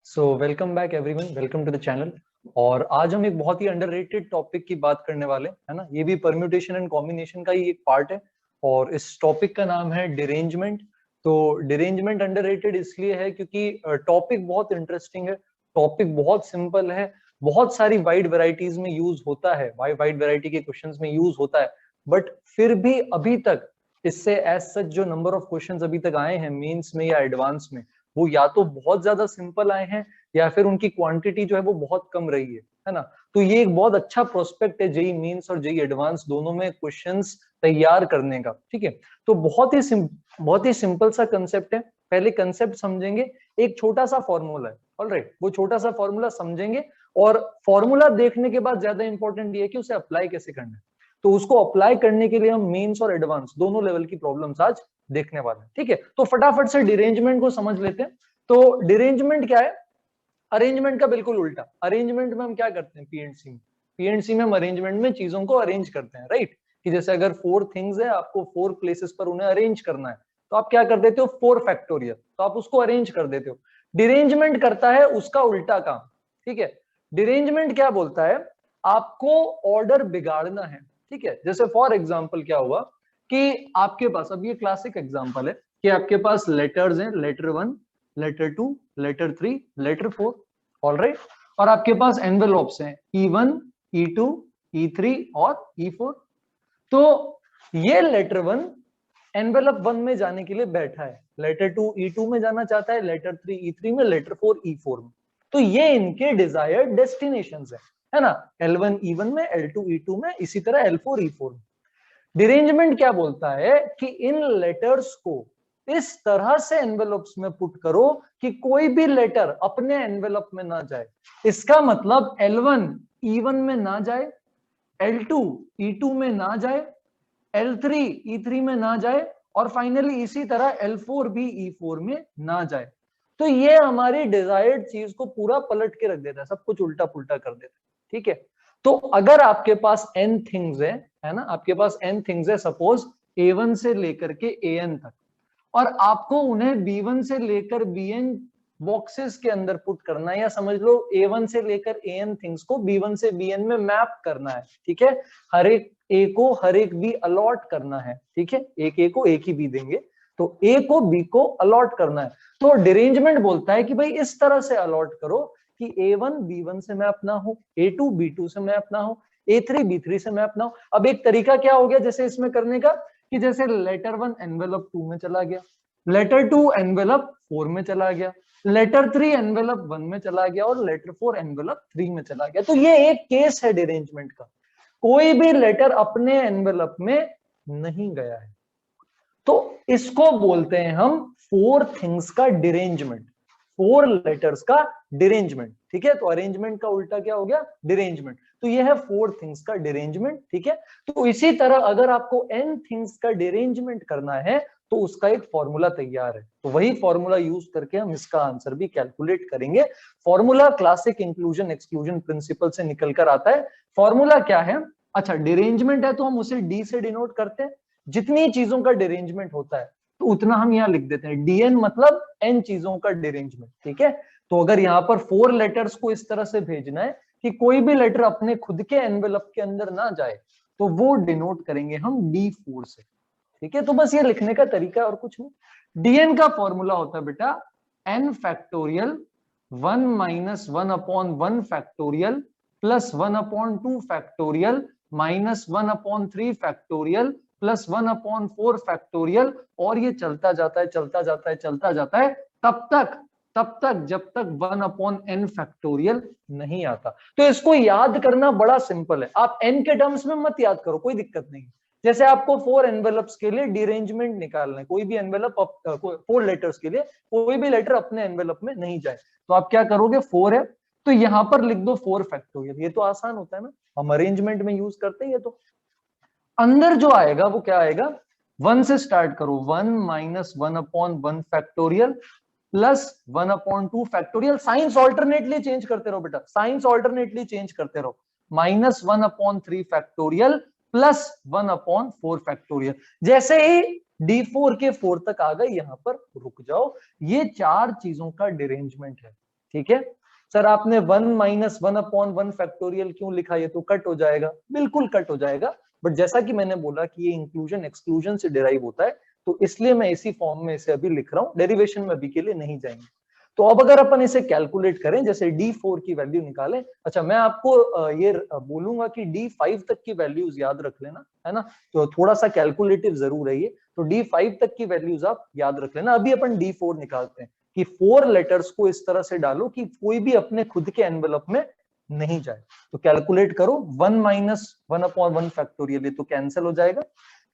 Welcome back everyone, welcome to the channel. और आज हम एक बहुत ही अंडररेटेड टॉपिक की बात करने वाले हैं, है ना। ये भी परम्यूटेशन एंड कॉम्बिनेशन का ही एक पार्ट है और इस टॉपिक का नाम है डिरेंजमेंट। तो डिरेंजमेंट अंडररेटेड इसलिए है क्योंकि टॉपिक बहुत इंटरेस्टिंग है, टॉपिक बहुत सिंपल है, बहुत सारी वाइड वेराइटीज में यूज होता है, वाइड वेराइटी के क्वेश्चंस में यूज होता है। बट फिर भी अभी तक इससे एज सच जो नंबर ऑफ क्वेश्चंस अभी तक आए हैं मेंस में या एडवांस में, वो या तो बहुत ज्यादा सिंपल आए हैं या फिर उनकी क्वांटिटी जो है वो बहुत कम रही है ना। तो ये एक बहुत अच्छा प्रोस्पेक्ट है जेई मेंस और जेई एडवांस दोनों में क्वेश्चंस तैयार करने का। ठीक है, तो बहुत ही सिंपल सा कंसेप्ट है। पहले कंसेप्ट समझेंगे, एक छोटा सा फॉर्मूला है, ऑलराइट। वो छोटा सा फॉर्मूला समझेंगे और फॉर्मूला देखने के बाद ज्यादा इंपॉर्टेंट ये है कि उसे अप्लाई कैसे करना है। तो उसको अप्लाई करने के लिए हम मेंस और एडवांस दोनों लेवल की प्रॉब्लम्स आज देखने वाले हैं। ठीक है, तो फटाफट से डिरेंजमेंट को समझ लेते हैं। तो डिरेंजमेंट क्या है? अरेंजमेंट का बिल्कुल उल्टा। अरेंजमेंट में हम क्या करते हैं? पीएनसी में हम अरेंजमेंट में चीजों को अरेंज करते हैं, राइट। कि जैसे अगर 4 थिंग्स है, आपको 4 प्लेसेस पर उन्हें अरेंज करना है, तो आप क्या कर देते हो? 4 फैक्टोरियल, तो आप उसको अरेंज कर देते हो। डिरेंजमेंट करता है उसका उल्टा काम। ठीक है, डिरेंजमेंट क्या बोलता है? आपको ऑर्डर बिगाड़ना है। ठीक है, जैसे फॉर एग्जाम्पल क्या हुआ कि आपके पास, अब ये क्लासिक एग्जाम्पल है कि आपके पास लेटर्स हैं, letter 1, letter 2, letter 3, letter 4, alright. और आपके पास एनवेलॉप्स हैं E1, E2, E3 और E4। तो ये लेटर 1 एनवेलप 1 में जाने के लिए बैठा है, लेटर 2 E2 में जाना चाहता है, लेटर 3 E3 में, लेटर 4 E4 में। तो ये इनके डिजायर्ड डेस्टिनेशंस है ना। L1 E1 में, L2 E2 में, इसी तरह L4 E4 में। डिरेंजमेंट क्या बोलता है कि इन लेटर्स को इस तरह से एनवेलप्स में पुट करो कि कोई भी लेटर अपने एनवेलप में ना जाए। इसका मतलब L1 E1 में ना जाए, L2 E2 में ना जाए, L3 E3 में ना जाए और फाइनली इसी तरह L4 भी E4 में ना जाए। तो ये हमारी डिजायर्ड चीज को पूरा पलट के रख देता है, सब कुछ उल्टा पुल्टा कर देता है। ठीक है, तो अगर आपके पास n थिंग्स है ना, आपके पास n थिंग्स है, सपोज A1 से लेकर के AN तक, और आपको उन्हें B1 से लेकर BN बॉक्सेस के अंदर पुट करना है, या समझ लो A1 से लेकर AN थिंग्स को B1 से BN में मैप करना है। ठीक है, हर एक A को हर एक B अलॉट करना है। ठीक है, एक A को एक ही B देंगे, तो A को B को अलॉट करना है। तो डिरेंजमेंट बोलता है कि भाई इस तरह से अलॉट करो कि A1 B1 से मैप ना हो, A2 B2 से मैप ना हो, A3 B3 से मैप ना हो। अब एक तरीका क्या हो गया जैसे इसमें करने का, कि जैसे लेटर 1 एनवेलप 2 में चला गया, लेटर 2 एनवेलप 4 में चला गया, लेटर 3 एनवेलप 1 में चला गया और लेटर 4 एनवेलप 3 में चला गया। तो ये एक केस है डिरेंजमेंट का, कोई भी लेटर अपने एनवेलप में नहीं गया है। तो इसको बोलते हैं हम 4 थिंग्स का डिरेंजमेंट, 4 लेटर्स का डिरेंजमेंट। ठीक है, तो अरेंजमेंट का उल्टा क्या हो गया? डिरेंजमेंट। तो ये है 4 थिंग्स का डिरेंजमेंट। ठीक है, तो इसी तरह अगर आपको n थिंग्स का डिरेंजमेंट करना है तो उसका एक फॉर्मूला तैयार है, तो वही फॉर्मूला यूज करके हम इसका आंसर भी कैलकुलेट करेंगे। Formula classic inclusion exclusion principle से निकल कर आता है। फॉर्मूला क्या है? अच्छा, डिरेंजमेंट है तो हम उसे डी से डिनोट करते हैं। जितनी चीजों का डिरेंजमेंट होता है तो उतना हम यहाँ लिख देते हैं, डीएन मतलब n चीजों का डिरेंजमेंट। ठीक है, तो अगर यहाँ पर 4 लेटर्स को इस तरह से भेजना है कि कोई भी लेटर अपने खुद के एनवेलप के अंदर ना जाए, तो वो डिनोट करेंगे हम D4 से। ठीक है, तो बस ये लिखने का तरीका और कुछ नहीं। डीएन का फॉर्मूला होता है बेटा n factorial 1 minus 1 upon 1 factorial plus 1 upon 2 factorial minus 1 upon 3 factorial plus 1 upon 4 factorial, और ये चलता जाता है चलता जाता है चलता जाता है तब तक जब तक 1 अपॉन n फैक्टोरियल नहीं आता। तो इसको याद करना बड़ा सिंपल है, आप n के टर्म्स में मत याद करो, कोई दिक्कत नहीं। जैसे आपको 4 एनवेलप्स के लिए डिरेंजमेंट निकालना है, कोई भी एनवेलप 4 लेटर्स के लिए कोई भी लेटर अपने एनवेलप में नहीं जाए, तो आप क्या करोगे? 4 है तो यहां पर लिख दो 4 फैक्टोरियल। ये तो आसान होता है ना, हम अरेंजमेंट में यूज करते हैं। ये तो अंदर जो आएगा वो क्या आएगा? 1 से स्टार्ट करो, 1 minus 1 upon 1 factorial plus 1 upon 2 factorial. Science alternately change करते रहो बेटा, साइंस ऑल्टरनेटली चेंज करते रहो। Minus 1 upon 3 factorial plus 1 upon 4 factorial. जैसे ही D4 के 4 तक आ गए, यहां पर रुक जाओ। ये 4 चीजों का डिरेंजमेंट है। ठीक है सर, आपने 1 माइनस 1/1 फैक्टोरियल क्यों लिखा, ये तो कट हो जाएगा, बिल्कुल कट हो जाएगा, बट जैसा कि मैंने बोला कि ये इंक्लूजन एक्सक्लूजन से डिराइव होता है, तो इसलिए मैं इसी फॉर्म में इसे अभी लिख रहा हूं, डेरिवेशन में अभी के लिए नहीं जाएंगे। तो अब अगर अपन इसे कैलकुलेट करें, जैसे D4 की वैल्यू निकालें, अच्छा मैं आपको ये बोलूंगा कि D5 तक की वैल्यूज याद रख लेना, है ना, तो थोड़ा सा कैलकुलेटिव जरूर है ये, तो D5 तक की वैल्यूज आप याद रख लेना। अभी अपन D4 निकालते हैं कि 4 लेटर्स को इस तरह से डालो कि कोई भी अपने खुद के एनवेलप में नहीं जाए। तो कैलकुलेट करो, 1 माइनस 1/1 फैक्टोरियल, ये तो कैंसिल हो जाएगा,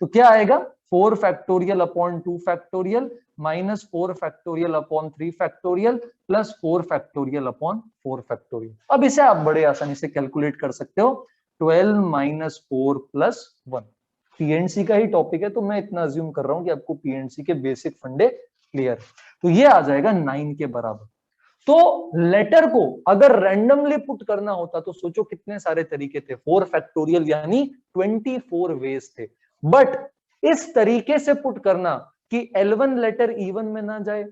तो क्या आएगा 4 factorial upon 2 factorial minus 4 factorial upon 3 factorial plus 4 factorial upon 4 factorial. अब इसे आप बड़े आसानी से कैलकुलेट कर सकते हो, 12 माइनस 4 प्लस 1। पीएनसी का ही टॉपिक है, तो मैं इतना अज्यूम कर रहा हूं कि आपको पीएनसी के बेसिक फंडे क्लियर है, तो ये आ जाएगा 9 के बराबर। तो लेटर को अगर रैंडमली पुट करना होता तो सोचो कितने सारे तरीके थे, 4 फैक्टोरियल यानी 24 वेज थे, बट इस तरीके से पुट करना कि L1 लेटर E1 में ना जाए,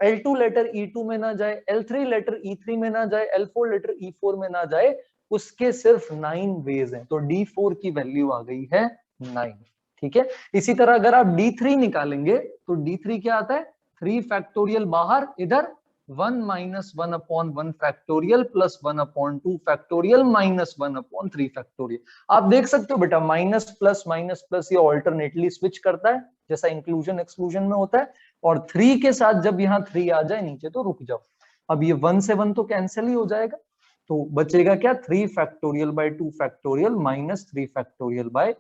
L2 लेटर E2 में ना जाए, L3 लेटर E3 में ना जाए, L4 लेटर E4 में ना जाए, उसके सिर्फ 9 वेज हैं, तो D4 की वैल्यू आ गई है 9। ठीक है, इसी तरह अगर आप D3 निकालेंगे तो D3 क्या आता है, 3 फैक्टोरियल बाहर, इधर 1 minus 1/1 factorial plus 1/2 factorial minus 1/3 factorial. आप देख सकते हो बेटा, माइनस प्लस ये ऑल्टरनेटली स्विच करता है, जैसा इंक्लूजन एक्सक्लूजन में होता है, और 3 के साथ जब यहाँ 3 आ जाए नीचे तो रुक जाओ। अब ये 1 से 1 तो कैंसिल ही हो जाएगा, तो बचेगा क्या, 3 factorial by 2 factorial minus 3 factorial by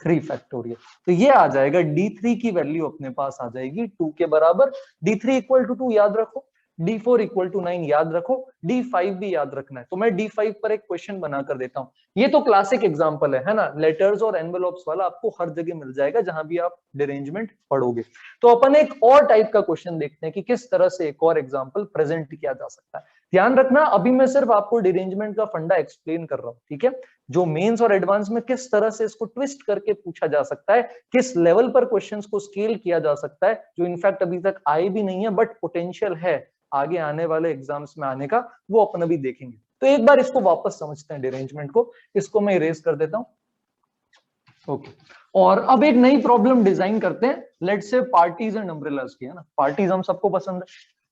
3 factorial. तो ये आ जाएगा, D3 की वैल्यू अपने पास आ जाएगी 2 के बराबर। D3 इक्वल टू 2 याद रखो, D4 इक्वल टू 9 याद रखो, D5 भी याद रखना है। तो मैं D5 पर एक क्वेश्चन बनाकर देता हूं, ये तो क्लासिक एग्जांपल है ना, लेटर्स और एनवेलप्स वाला आपको हर जगह मिल जाएगा जहां भी आप डिरेंजमेंट पढ़ोगे। तो अपन एक और टाइप का क्वेश्चन देखते हैं कि किस तरह से एक और एग्जांपल प्रेजेंट किया जा सकता है। ध्यान रखना, अभी मैं सिर्फ आपको डिरेंजमेंट का फंडा एक्सप्लेन कर रहा हूं, ठीक है, जो मेंस और एडवांस में किस तरह से इसको ट्विस्ट करके पूछा जा सकता है, किस लेवल पर क्वेश्चंस को स्केल किया जा सकता है, जो इनफैक्ट अभी तक आए भी नहीं है बट पोटेंशियल है आगे आने वाले एग्जाम्स में आने का, वो अपन अभी देखेंगे। तो एक बार इसको वापस समझते हैं डिरेंजमेंट को, इसको मैं इरेज कर देता हूं। ओके, और अब एक नई प्रॉब्लम डिजाइन करते हैं, let's say parties and umbrellas की, है ना, पार्टीज हम सबको पसंद है।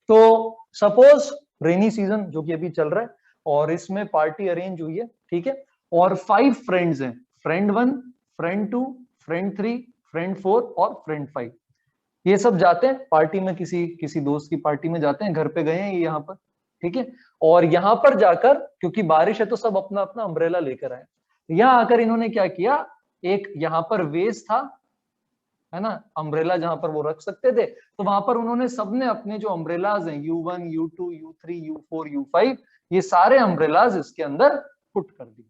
तो सपोज रेनी सीजन जो कि अभी चल रहा है, और इसमें पार्टी अरेंज हुई है, ठीक है, और 5 फ्रेंड्स हैं, फ्रेंड 1, फ्रेंड 2, फ्रेंड 3, फ्रेंड 4 और फ्रेंड 5। ये सब जाते हैं पार्टी में, किसी किसी दोस्त की पार्टी में जाते हैं, घर पे गए हैं ये यहाँ पर, ठीक है, और यहाँ पर जाकर क्योंकि बारिश है तो सब अपना अपना अम्ब्रेला लेकर आए। यहाँ आकर इन्होंने क्या किया, एक यहाँ पर वेस था, है ना, अम्ब्रेला जहां पर वो रख सकते थे, तो वहां पर उन्होंने सबने अपने जो अम्ब्रेलाज हैं U1, U2, U3, U4, U5, ये सारे अम्ब्रेलाज इसके अंदर पुट कर दिए।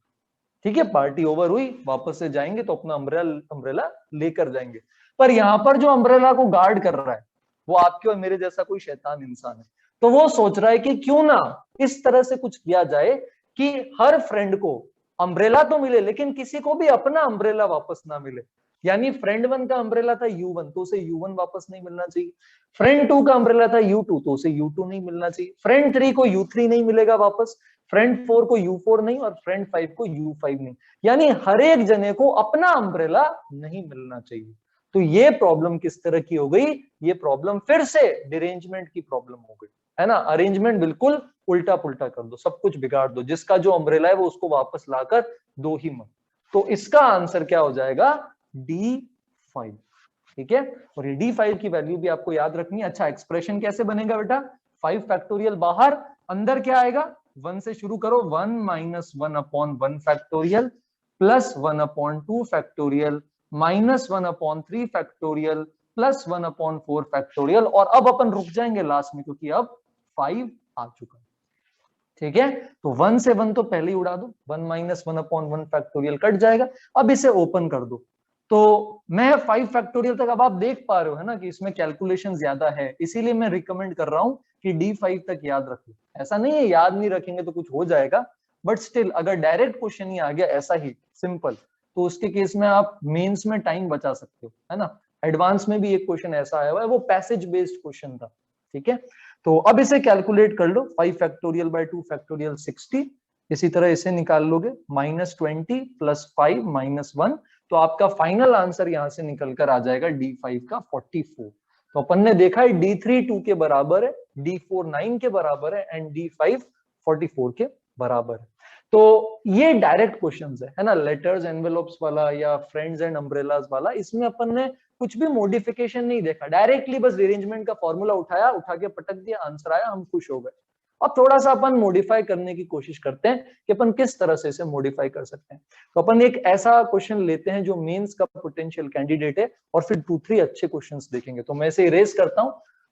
ठीक है, पार्टी ओवर हुई, वापस से जाएंगे तो अपना अम्ब्रेला लेकर जाएंगे, पर यहाँ पर जो अम्ब्रेला को गार्ड कर रहा है वो आपके और मेरे जैसा कोई शैतान इंसान है। तो वो सोच रहा है कि क्यों ना इस तरह से कुछ किया जाए कि हर फ्रेंड को अम्ब्रेला तो मिले लेकिन किसी को भी अपना अम्ब्रेला वापस ना मिले। यानी फ्रेंड 1 का अम्ब्रेला था U1, तो उसे U1 वापस नहीं मिलना चाहिए, फ्रेंड 2 का अम्ब्रेला था U2, तो उसे U2 नहीं मिलना चाहिए, फ्रेंड 3 को U3 नहीं मिलेगा वापस, फ्रेंड 4 को U4 नहीं, और फ्रेंड 5 को U5 नहीं, यानी हर एक जने को अपना अम्ब्रेला नहीं मिलना चाहिए। तो ये प्रॉब्लम किस तरह की हो गई, ये प्रॉब्लम फिर से डिरेंजमेंट की प्रॉब्लम हो गई, है ना, अरेंजमेंट बिल्कुल उल्टा पुल्टा कर दो, सब कुछ बिगाड़ दो, जिसका जो अम्ब्रेला है वो उसको वापस लाकर दो ही मत। तो इसका आंसर क्या हो जाएगा, D5, ठीक है, और ये D5 की वैल्यू भी आपको याद रखनी है। अच्छा, एक्सप्रेशन कैसे बनेगा बेटा, 5 फैक्टोरियल बाहर, अंदर क्या आएगा, 1 से शुरू करो, 1 minus 1/1 factorial plus 1/2 factorial minus 1/3 factorial plus 1/4 factorial, और अब अपन रुक जाएंगे लास्ट में क्योंकि अब 5 आ चुका है। ठीक है, तो 1 से 1 तो पहले ही उड़ा दो, 1 माइनस 1/1 फैक्टोरियल कट जाएगा। अब इसे ओपन कर दो, तो मैं 5 फैक्टोरियल तक, अब आप देख पा रहे हो है ना कि इसमें कैलकुलेशन ज्यादा है, इसीलिए मैं रिकमेंड कर रहा हूं कि D5 तक याद रखो। ऐसा नहीं है याद नहीं रखेंगे तो कुछ हो जाएगा, बट स्टिल अगर डायरेक्ट क्वेश्चन ही आ गया ऐसा ही सिंपल, तो उसके केस में आप मेंस में टाइम बचा सकते हो, है ना। एडवांस में भी एक क्वेश्चन ऐसा आया हुआ है, वो पैसेज बेस्ड क्वेश्चन था, ठीक है, तो अब इसे कैलकुलेट कर लो, 5 फैक्टोरियल बाय 2 फैक्टोरियल 60, इसी तरह इसे निकाल लोगे, -20 + 5 - 1, तो आपका फाइनल आंसर यहां से निकलकर आ जाएगा D5 का 44। तो अपन ने देखा है D3 2 के बराबर है, D4 9 के बराबर है एंड D5 44 के बराबर है। तो ये डायरेक्ट क्वेश्चंस है ना, लेटर्स एनवेलप्स वाला या फ्रेंड्स एंड अम्ब्रेलास वाला, इसमें अपन ने कुछ भी मॉडिफिकेशन नहीं देखा, डायरेक्टली बस अरेंजमेंट का फॉर्मूला उठाया, उठा के पटक दिया, आंसर आया, हम खुश हो गए। अब थोड़ा सा अपन मॉडिफाई करने की कोशिश करते हैं कि अपन किस तरह से इसे मॉडिफाई कर सकते हैं। तो अपन एक ऐसा क्वेश्चन लेते हैं जो मेंस का पोटेंशियल कैंडिडेट है, और फिर 2-3 अच्छे क्वेश्चंस देखेंगे। तो मैं इसे इरेज करता हूं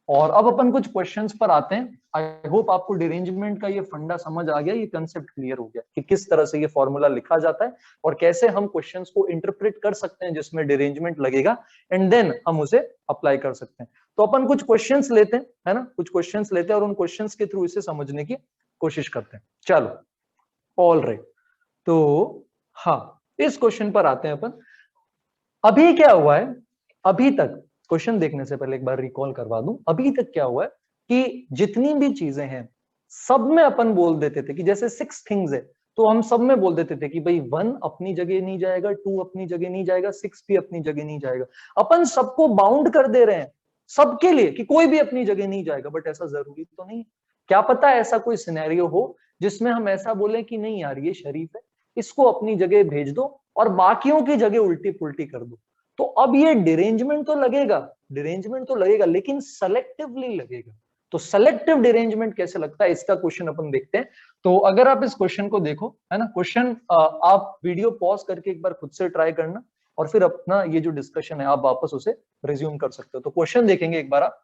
और अब अपन कुछ क्वेश्चंस पर आते हैं। आई होप आपको डिरेंजमेंट का ये फंडा समझ आ गया, ये कंसेप्ट क्लियर हो गया कि किस तरह से ये फॉर्मूला लिखा जाता है और कैसे हम क्वेश्चंस को इंटरप्रेट कर सकते हैं जिसमें डिरेंजमेंट लगेगा, एंड देन हम उसे अप्लाई कर सकते हैं। तो अपन कुछ क्वेश्चंस लेते हैं, है ना, कुछ क्वेश्चंस लेते हैं और उन क्वेश्चंस के थ्रू इसे समझने की कोशिश करते हैं। चलो, ऑल राइट, तो हाँ, इस क्वेश्चन पर आते हैं अपन। अभी क्या हुआ है, अभी तक क्वेश्चन देखने से पहले एक बार रिकॉल करवा दूं, अभी तक क्या हुआ है कि जितनी भी चीजें हैं सब में अपन बोल देते थे कि जैसे 6 थिंग्स है, तो हम सब में बोल देते थे कि भाई 1 अपनी जगह नहीं जाएगा, 2 अपनी जगह नहीं जाएगा, 6 भी अपनी जगह नहीं जाएगा। अपन सबको बाउंड कर दे रहे हैं सबके लिए कि कोई भी अपनी जगह नहीं जाएगा, बट ऐसा जरूरी तो नहीं। क्या पता ऐसा कोई सिनेरियो हो जिसमें हम ऐसा बोले कि नहीं यार ये शरीफ है, इसको अपनी जगह भेज दो और बाकियों की जगह उल्टी पुल्टी कर दो। तो अब ये डिरेंजमेंट तो लगेगा, डिरेंजमेंट तो लगेगा, लेकिन सेलेक्टिवली लगेगा। तो सेलेक्टिव डिरेंजमेंट कैसे लगता है, इसका क्वेश्चन अपन देखते हैं। तो अगर आप इस क्वेश्चन को देखो, है ना, क्वेश्चन आप वीडियो पॉज करके एक बार खुद से ट्राई करना और फिर अपना ये जो डिस्कशन है आप वापस उसे रिज्यूम कर सकते हो। तो क्वेश्चन देखेंगे एक बार आप।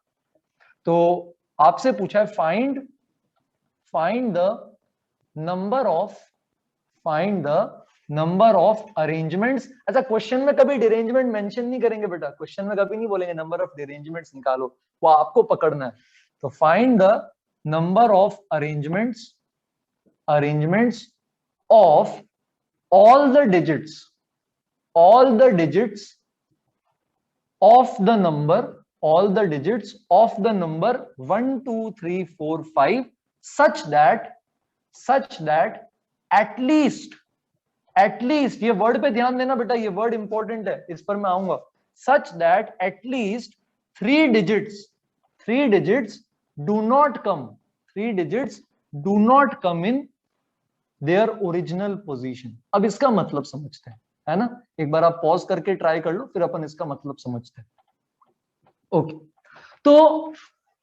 तो आपसे पूछा है find the number of arrangements. अच्छा, क्वेश्चन में कभी डिरेंजमेंट मेंशन नहीं करेंगे बेटा, क्वेश्चन में कभी नहीं बोलेंगे नंबर ऑफ डिरेंजमेंट्स निकालो, वो आपको पकड़ना है। तो find the number of arrangements of all the digits of the number 1 2 3 4 5 such that at least, ये वर्ड पे ध्यान देना बेटा, ये वर्ड इंपॉर्टेंट है, इस पर मैं आऊंगा। such that at least 3 digits do not come in their original position। अब इसका मतलब समझते हैं, है ना, एक बार आप पॉज करके ट्राई कर लो, फिर अपन इसका मतलब समझते हैं। ओके, तो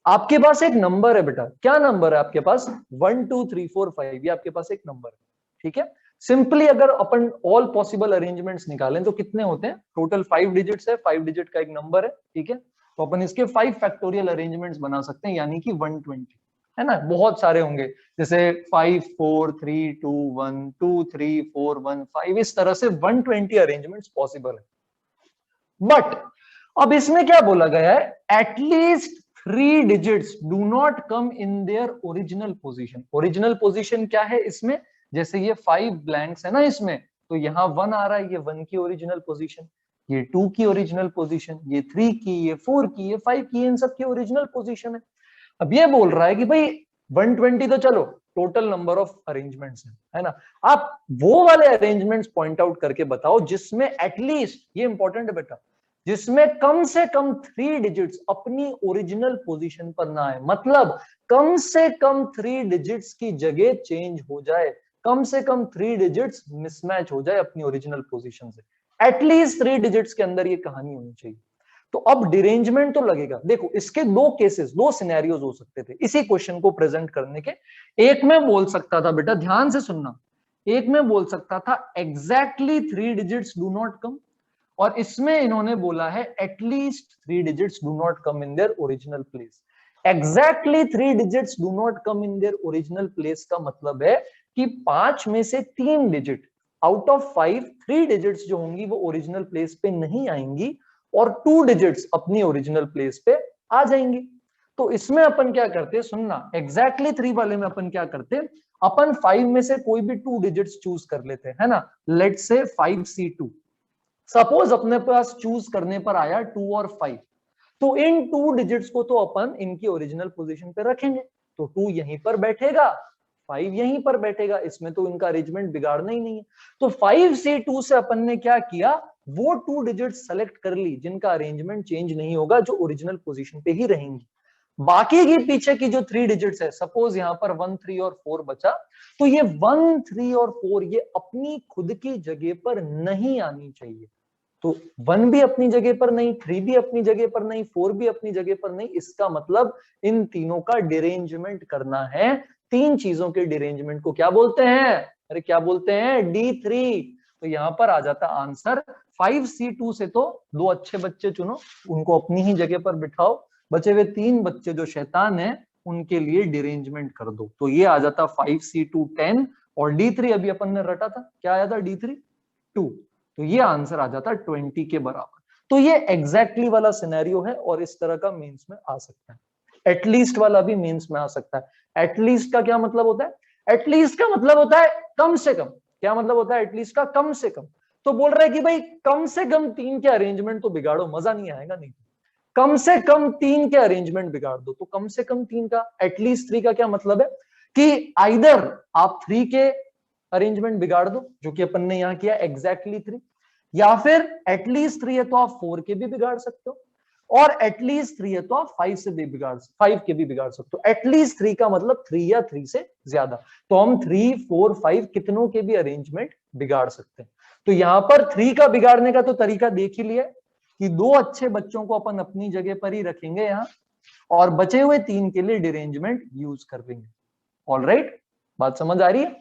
आपके पास एक नंबर है बेटा, क्या नंबर है आपके पास, 1 2 3 4 5, ये आपके पास एक नंबर है, ठीक है। सिंपली अगर अपन ऑल पॉसिबल अरेंजमेंट्स निकालें तो कितने होते हैं, टोटल 5 डिजिट्स है, 5 डिजिट का एक नंबर है, ठीक है। तो अपन इसके 5 फैक्टोरियल अरेंजमेंट्स बना सकते हैं, यानी कि 120, है ना। बहुत सारे होंगे, जैसे 5 4 3 2 1 2 3 4 1 5, इस तरह से 120 अरेंजमेंट्स पॉसिबल है। बट अब इसमें क्या बोला गया है, at least 3 digits do not come in their original position. Original position क्या है इसमें, जैसे ये 5 ब्लैंक्स है ना इसमें, तो यहाँ 1 आ रहा है, ये 1 की ओरिजिनल पोजीशन, ये 2 की ओरिजिनल पोजीशन, ये 3 की, ये 4 की, ये 5 की, इन सब की ओरिजिनल पोजीशन है। अब ये बोल रहा है कि भाई 120 तो चलो टोटल नंबर ऑफ अरेंजमेंट्स है ना, आप वो वाले अरेंजमेंट्स पॉइंट आउट करके बताओ जिसमें एटलीस्ट, ये इंपॉर्टेंट है बेटा, जिसमें कम से कम 3 डिजिट्स अपनी ओरिजिनल पोजीशन पर ना आए, मतलब कम से कम 3 डिजिट्स की जगह चेंज हो जाए, कम से कम 3 डिजिट्स मिसमैच हो जाए अपनी ओरिजिनल पोजीशन से, एटलीस्ट 3 डिजिट्स के अंदर ये कहानी होनी चाहिए। तो अब डिरेंजमेंट तो लगेगा। देखो इसके 2 केसेस, 2 सिनेरियोज हो सकते थे इसी क्वेश्चन को प्रेजेंट करने के। एक में बोल सकता था बेटा, ध्यान से सुनना, एक में बोल सकता था exactly 3 digits do not come, और इसमें इन्होंने बोला है at least 3 digits do not come in their original place. Exactly 3 digits do not come in their original place का मतलब है कि 5 में से 3 डिजिट आउट ऑफ 5, 3 डिजिट्स जो होंगी वो ओरिजिनल प्लेस पे नहीं आएंगी और 2 डिजिट्स अपनी ओरिजिनल प्लेस पे आ जाएंगी। तो इसमें अपन क्या करते, सुनना, एग्जैक्टली 3 वाले में अपन क्या करते, अपन 5 में से कोई भी 2 डिजिट्स चूज कर लेते हैं, है ना। लेट्स से 5C2, सपोज अपने पास चूज करने पर आया 2 और 5, तो इन 2 डिजिट्स को तो अपन इनकी ओरिजिनल पोजीशन पे रखेंगे, तो 2 यहीं पर बैठेगा, 5 यहीं पर बैठेगा, इसमें तो इनका अरेंजमेंट बिगाड़ना ही नहीं है। तो 5C2 से अपन ने क्या किया, वो 2 डिजिट सेलेक्ट कर ली जिनका अरेंजमेंट चेंज नहीं होगा, जो ओरिजिनल पोजीशन पे ही रहेंगी। बाकी की पीछे की जो 3 डिजिट्स है, सपोज यहां पर 1, 3 और 4 बचा, तो ये 1, 3 और 4 ये अपनी खुद की जगह पर नहीं आनी चाहिए। तो 1 भी अपनी जगह पर नहीं, 3 भी अपनी जगह पर नहीं, 4 भी अपनी जगह पर नहीं। इसका मतलब इन तीनों का डिरेंजमेंट करना है। 3 चीजों के डिरेंजमेंट को क्या बोलते हैं, अरे क्या बोलते हैं, D3। तो यहां पर आ जाता आंसर 5C2 से। तो 2 अच्छे बच्चे चुनो, उनको अपनी ही जगह पर बिठाओ, बचे हुए 3 बच्चे जो शैतान है उनके लिए डिरेंजमेंट कर दो। तो ये आ जाता 5C2 10 और D3 अभी अपन ने रटा था, क्या आया था D3 2। तो ये आंसर आ जाता है 20 के बराबर। तो ये एग्जैक्टली वाला सिनेरियो है और इस तरह का मेंस में आ सकता है। एटलीस्ट वाला भी मेंस में आ सकता है। एटलीस्ट का क्या मतलब होता है, एटलीस्ट का मतलब होता है कम से कम। क्या मतलब होता है एटलीस्ट का, कम से कम। तो बोल रहे हैं कि भाई कम से कम 3 के अरेंजमेंट तो बिगाड़ो, मजा नहीं आएगा नहीं। कम से कम 3 के अरेंजमेंट बिगाड़ दो। तो कम से कम 3 का, एटलीस्ट 3 का क्या मतलब है कि आइदर आप 3 के अरेंजमेंट बिगाड़ दो, जो कि अपन ने यहां किया एग्जैक्टली 3, या फिर एटलीस्ट 3 है तो आप 4 के भी बिगाड़ सकते हो, और एटलीस्ट 3 है तो आप 5 के भी बिगाड़ सकते हो। एटलीस्ट 3 का मतलब 3 या 3 से ज्यादा। तो हम 3, 4, 5 कितनों के भी अरेंजमेंट बिगाड़ सकते हैं। तो यहां पर 3 का बिगाड़ने का तो तरीका देख ही लिया कि 2 अच्छे बच्चों को अपन अपनी जगह पर ही रखेंगे यहां, और बचे हुए 3 के लिए डिरेंजमेंट यूज कर लेंगे। ऑलराइट, बात समझ आ रही है।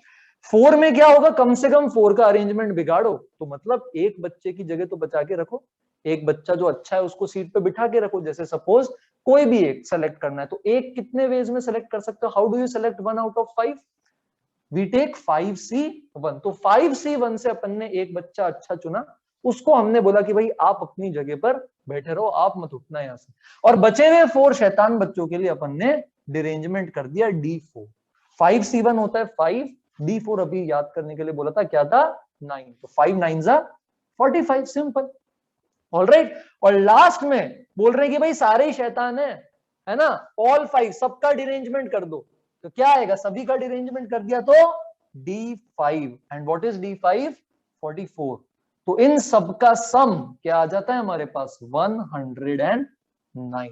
4 में क्या होगा, कम से कम 4 का अरेंजमेंट बिगाड़ो, तो मतलब एक बच्चे की जगह तो बचा के रखो, एक बच्चा जो अच्छा है उसको सीट पे बिठा के रखो। जैसे सपोज कोई भी एक सेलेक्ट करना है, तो एक कितने वेज में सेलेक्ट कर सकते हो, how do you select 1 out of 5, we take 5C1। तो 5C1 से अपन ने एक बच्चा अच्छा चुना, उसको हमने बोला कि भाई आप अपनी जगह पर बैठे रहो, आप मत उठना यहां से। और बचे हुए 4 शैतान बच्चों के लिए अपन ने डिरेंजमेंट कर दिया D4। 5C1 होता है 5, D4 अभी याद करने के लिए बोला था, क्या था 9। तो 5 9 जा 45, सिंपल। ऑलराइट, और लास्ट में बोल रहे हैं कि भाई सारे ही शैतान है ना, ऑल 5 सबका डिरेंजमेंट कर दो। तो क्या आएगा, सभी का डिरेंजमेंट कर दिया तो D5। And what is D5, 44। तो इन सबका सम क्या आ जाता है हमारे पास, 109।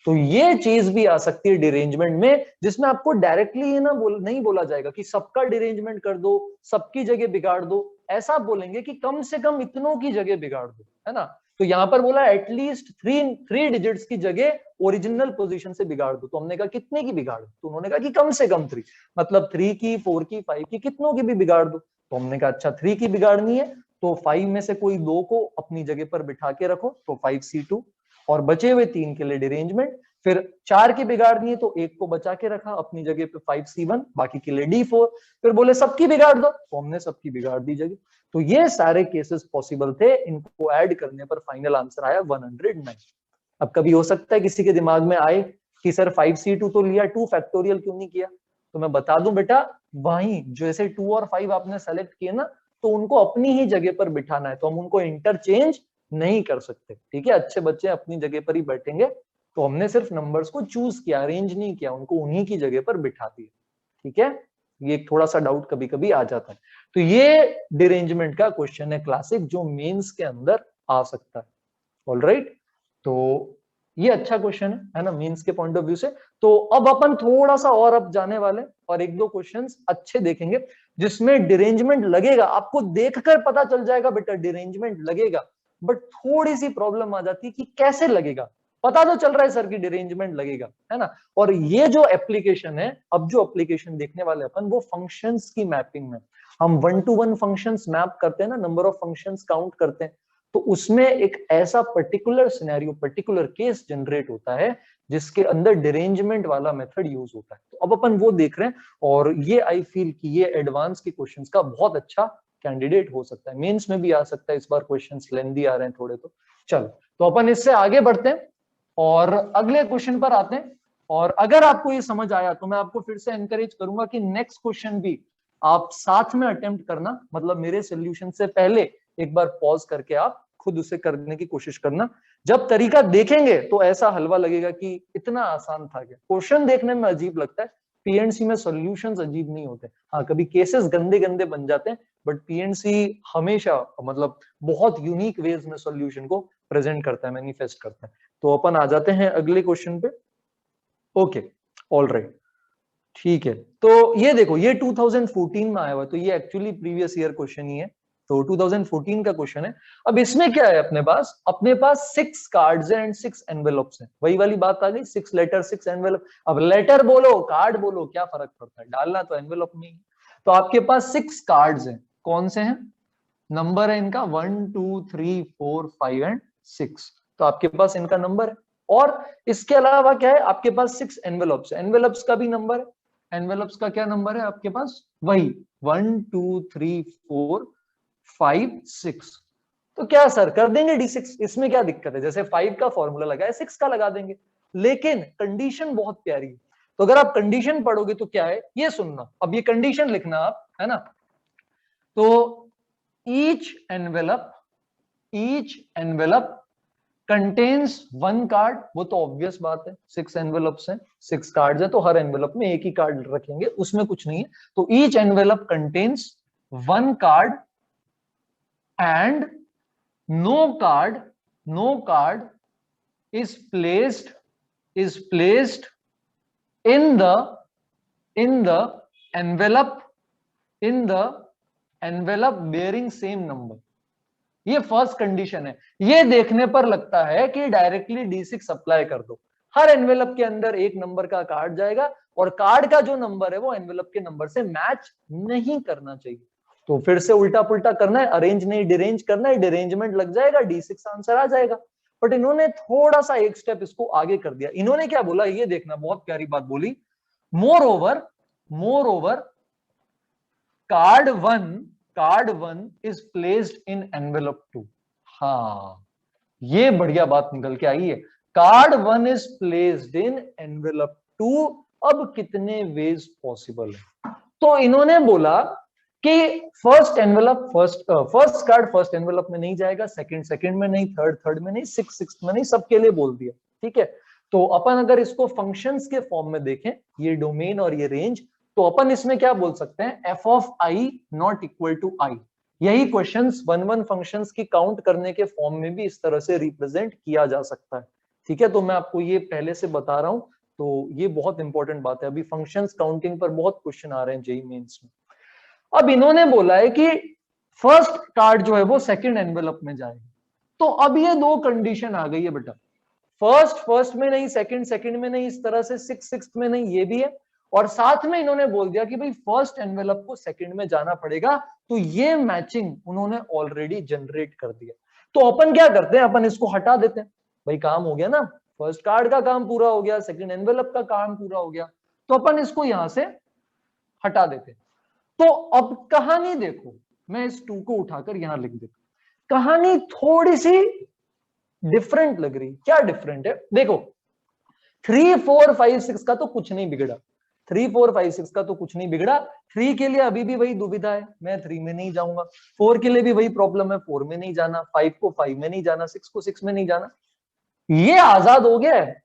तो ये चीज भी आ सकती है डिरेंजमेंट में, जिसमें आपको डायरेक्टली ना नहीं बोला जाएगा कि सबका डिरेंजमेंट कर दो, सबकी जगह बिगाड़ दो। ऐसा बोलेंगे कि कम से कम इतनों की जगह बिगाड़ दो, है ना। तो यहां पर बोला एटलीस्ट 3 डिजिट्स की जगह ओरिजिनल पोजीशन से बिगाड़ दो। तो हमने कहा कितने की बिगाड़ दो, तो उन्होंने कहा कि कम से कम 3, मतलब 3 की, 4 की, 5 की, कितनों की भी बिगाड़ दो। तो हमने कहा अच्छा 3 की बिगाड़नी है, तो 5 में से कोई 2 को अपनी जगह पर बिठा के रखो, तो 5C2, और बचे हुए 3 के लिए डिरेंजमेंट। फिर 4 की बिगाड़नी है तो 1 को बचा के रखा अपनी जगह पे 5C1, बाकी के लिए D4। फिर बोले सबकी बिगाड़ दो, तो हमने सबकी बिगाड़ दी जगह। तो ये सारे केसेस पॉसिबल थे, इनको ऐड करने पर फाइनल आंसर आया 109। अब कभी हो सकता है किसी के दिमाग में आए कि सर 5C2 तो लिया, 2 फैक्टोरियल क्यों नहीं किया। तो मैं बता दूं बेटा, वहीं जैसे 2 और 5 आपने सेलेक्ट किए ना, तो उनको अपनी ही जगह पर बिठाना है, तो हम उनको इंटरचेंज नहीं कर सकते। ठीक है, अच्छे बच्चे अपनी जगह पर ही बैठेंगे। तो हमने सिर्फ नंबर्स को चूज किया, अरेंज नहीं किया, उनको उन्हीं की जगह पर बिठा दिया। ठीक है, ये थोड़ा सा डाउट कभी कभी आ जाता है। तो ये डिरेंजमेंट का क्वेश्चन है क्लासिक, जो मेंस के अंदर आ सकता है। ऑलराइट, तो ये अच्छा क्वेश्चन है ना मेंस के पॉइंट ऑफ व्यू से। तो अब अपन थोड़ा सा और अब जाने वाले और 1-2 क्वेश्चंस अच्छे देखेंगे जिसमें डिरेंजमेंट लगेगा, आपको देखकर पता चल जाएगा बेटा डिरेंजमेंट लगेगा, बट थोड़ी सी प्रॉब्लम आ जाती है कि कैसे लगेगा। पता तो चल रहा है सर की डिरेंजमेंट लगेगा, है ना। और ये जो एप्लीकेशन है, अब जो एप्लीकेशन देखने वाले अपन, वो फंक्शंस की मैपिंग में हम 1 to 1 फंक्शंस मैप करते हैं ना, नंबर ऑफ फंक्शंस काउंट करते हैं। तो उसमें एक ऐसा particular scenario, particular case generate होता है जिसके अंदर डिरेंजमेंट वाला मेथड यूज होता है। तो अब अपन वो देख रहे हैं, और ये आई फील कि ये एडवांस के क्वेश्चंस का बहुत अच्छा कैंडिडेट हो सकता है, मेंस में भी आ सकता है। इस बार क्वेश्चंस लेंथी आ रहे हैं थोड़े, तो चलो तो अपन इससे आगे बढ़ते हैं और अगले क्वेश्चन पर आते हैं। और अगर आपको ये समझ आया तो मैं आपको फिर से एनकरेज करूंगा कि नेक्स्ट क्वेश्चन भी आप साथ में अटेम्प्ट करना, मतलब मेरे सोल्यूशन से पहले एक बार पॉज करके आप खुद उसे करने की कोशिश करना। जब तरीका देखेंगे तो ऐसा हलवा लगेगा कि इतना आसान था क्या। क्वेश्चन देखने में अजीब लगता है, पीएनसी में सॉल्यूशंस अजीब नहीं होते। हाँ, कभी केसेस गंदे गंदे बन जाते हैं, बट पीएनसी हमेशा मतलब बहुत यूनिक वेज में सॉल्यूशन को प्रेजेंट करता है, मैनिफेस्ट करता है। तो अपन आ जाते हैं अगले क्वेश्चन पे। ओके, ऑल राइट, ठीक है। तो ये देखो, ये 2014 में आया हुआ है, तो ये एक्चुअली प्रीवियस ईयर क्वेश्चन ही है। तो 2014 का क्वेश्चन है। अब इसमें क्या है, अपने पास 6 कार्ड्स हैं एंड 6 एनवेलप्स हैं। वही वाली बात आ गई, 6 लेटर 6 एनवेलप। अब लेटर बोलो कार्ड बोलो क्या फर्क पड़ता है, डालना तो एनवेलप में ही। तो आपके पास 6 कार्ड्स हैं, कौन से हैं, नंबर है इनका 1 2 3 4 5 एंड 6। तो आपके पास इनका नंबर है। और इसके अलावा क्या है, आपके पास 6 एनवेलप्स, एनवेलप्स का भी नंबर है। एनवेलप्स का क्या नंबर है आपके पास, वही 1 2 3 4 5 6। तो क्या सर कर देंगे D6, इसमें क्या दिक्कत है, जैसे 5 का फॉर्मूला लगा है 6 का लगा देंगे। लेकिन कंडीशन बहुत प्यारी है। तो अगर आप कंडीशन पढ़ोगे तो क्या है, ये सुनना, अब ये कंडीशन लिखना आप, है ना। तो ईच एनवेलप कंटेन्स 1 कार्ड, वो तो ऑब्वियस बात है, 6 एनवेलप्स हैं, 6 कार्ड्स हैं, तो हर एनवेलप में एक ही कार्ड रखेंगे, उसमें कुछ नहीं है। तो each envelope contains 1 card and no card is placed in the envelope bearing same number। ये फर्स्ट कंडीशन है। ये देखने पर लगता है कि डायरेक्टली D6 अप्लाई कर दो, हर एनवेलप के अंदर एक नंबर का कार्ड जाएगा और कार्ड का जो नंबर है वो एनवेलप के नंबर से मैच नहीं करना चाहिए। तो फिर से उल्टा पुल्टा करना है, अरेंज नहीं डिरेंज करना है, डिरेंजमेंट लग जाएगा, D6 आंसर आ जाएगा। बट इन्होंने थोड़ा सा एक स्टेप इसको आगे कर दिया। इन्होंने क्या बोला, ये देखना, बहुत प्यारी बात बोली, more over card one is placed in envelope 2। हाँ, ये बढ़िया बात निकल के आई है, card 1 is placed in envelope 2। अब कितने वेज पॉसिबल है, तो इन्होंने बोला कि फर्स्ट कार्ड फर्स्ट एनवेलप में नहीं जाएगा, सेकंड में नहीं, थर्ड में नहीं, सिक्स में नहीं, सबके लिए बोल दिया। ठीक है, तो अपन अगर इसको फंक्शंस के फॉर्म में देखें, ये डोमेन और ये रेंज, तो अपन इसमें क्या बोल सकते हैं, F of I not equal to I. यही क्वेश्चंस 1 फंक्शंस की काउंट करने के फॉर्म में भी इस तरह से रिप्रेजेंट किया जा सकता है। ठीक है, तो मैं आपको ये पहले से बता रहा हूं, तो ये बहुत इंपॉर्टेंट बात है। अभी फंक्शंस काउंटिंग पर बहुत क्वेश्चन आ रहे हैं जेईई मेंस में। अब इन्होंने बोला है कि फर्स्ट कार्ड जो है वो सेकंड एनवेलप में जाएगा। तो अब ये 2 कंडीशन आ गई है बेटा, फर्स्ट में नहीं, सेकंड में नहीं, इस तरह से सिक्स में नहीं, ये भी है। और साथ में इन्होंने बोल दिया कि भाई फर्स्ट एनवेलप को सेकंड में जाना पड़ेगा। तो ये मैचिंग उन्होंने ऑलरेडी जनरेट कर दिया। तो अपन क्या करते हैं, अपन इसको हटा देते हैं, भाई काम हो गया ना, फर्स्ट कार्ड का काम पूरा हो गया, सेकंड एनवेलप का काम पूरा हो गया, तो अपन इसको यहां से हटा देते हैं। तो अब कहानी देखो, मैं इस 2 को उठाकर यहां लिख देता हूं, कहानी थोड़ी सी डिफरेंट लग रही। क्या डिफरेंट है, देखो 3 4 5 6 का तो कुछ नहीं बिगड़ा, 3 4 5 6 का तो कुछ नहीं बिगड़ा। 3 के लिए अभी भी वही दुविधा है, मैं 3 में नहीं जाऊंगा। 4 के लिए भी वही प्रॉब्लम है, 4 में नहीं जाना, 5 को 5 में नहीं जाना, 6 को 6 में नहीं जाना। ये आजाद हो गया है,